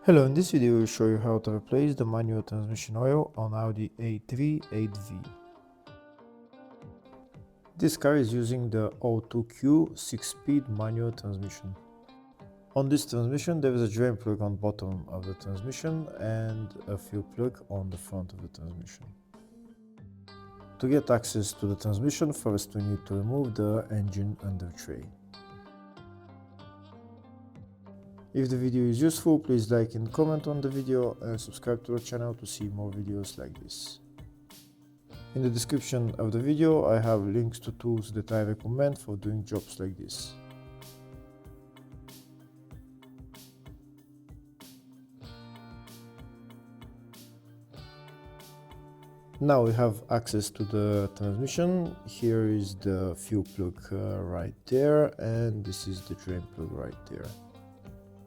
Hello, in this video I will show you how to replace the manual transmission oil on Audi A3 8V. This car is using the O2Q 6-speed manual transmission. On this transmission there is a drain plug on bottom of the transmission and a fuel plug on the front of the transmission. To get access to the transmission, first we need to remove the engine under tray. If the video is useful, please like and comment on the video and subscribe to the channel to see more videos like this. In the description of the video I have links to tools that I recommend for doing jobs like this. Now we have access to the transmission. Here is the fuel plug right there, and this is the drain plug right there.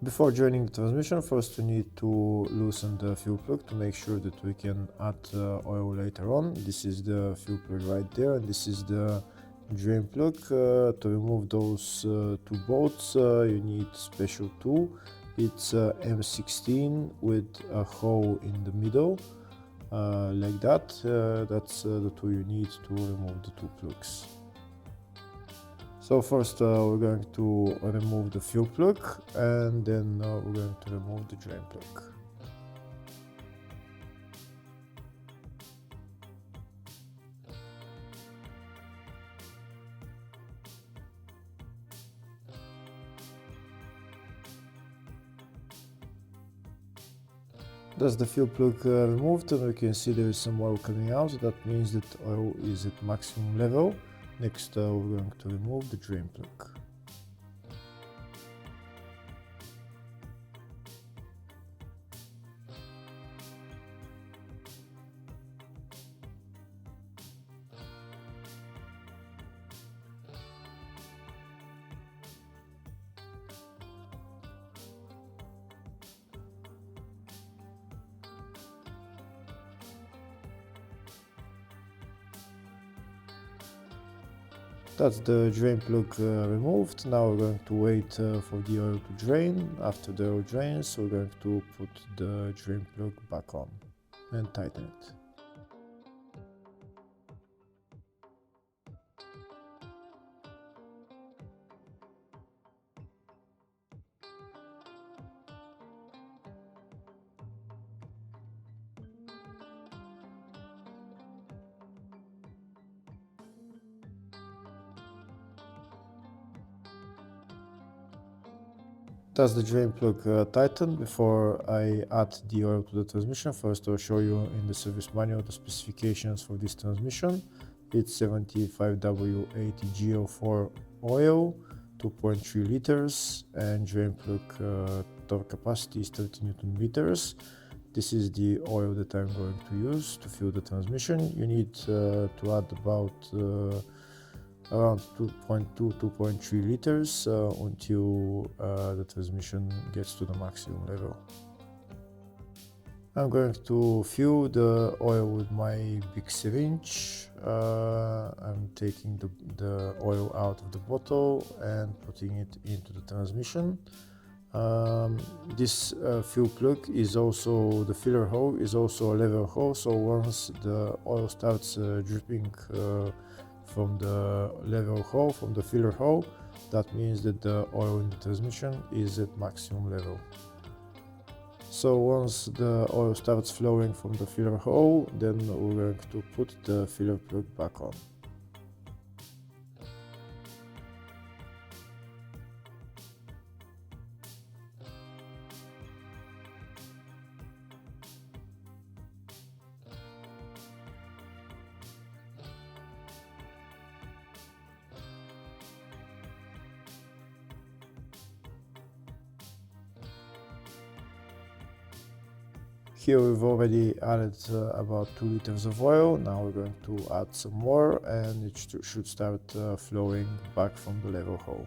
Before joining the transmission, first we need to loosen the fuel plug to make sure that we can add oil later on. This is the fuel plug right there, and this is the drain plug. To remove those two bolts you need special tool. It's M16 with a hole in the middle, like that. That's the tool you need to remove the two plugs. So first we're going to remove the fuel plug, and then we're going to remove the drain plug. That's the fuel plug removed, and we can see there is some oil coming out. That means that oil is at maximum level. Next we're going to remove the drain plug. That's the drain plug removed. Now we're going to wait for the oil to drain. After the oil drains, we're going to put the drain plug back on and tighten it. That's the drain plug tightened. Before I add the oil to the transmission, first I'll show you in the service manual the specifications for this transmission. It's 75W80G04 oil, 2.3 liters, and drain plug torque capacity is 30 Newton meters. This is the oil that I'm going to use to fuel the transmission. You need to add about around 2.3 liters until the transmission gets to the maximum level. I'm going to fill the oil with my big syringe. I'm taking the oil out of the bottle and putting it into the transmission. This fuel plug is also, the filler hole is also a level hole, so once the oil starts dripping from the level hole, from the filler hole, that means that the oil in the transmission is at maximum level. So once the oil starts flowing from the filler hole, then we're going to put the filler plug back on. Here we've already added about 2 liters of oil. Now we're going to add some more, and it should start flowing back from the level hole.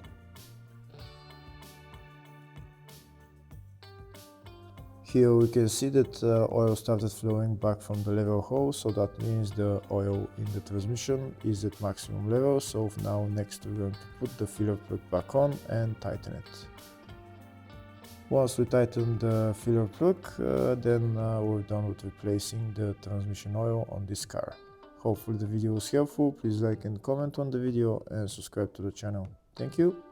Here we can see that oil started flowing back from the level hole, so that means the oil in the transmission is at maximum level. So now next we're going to put the filler plug back on and tighten it. Once we tighten the filler plug, then we're done with replacing the transmission oil on this car. Hopefully the video was helpful. Please like and comment on the video and subscribe to the channel. Thank you.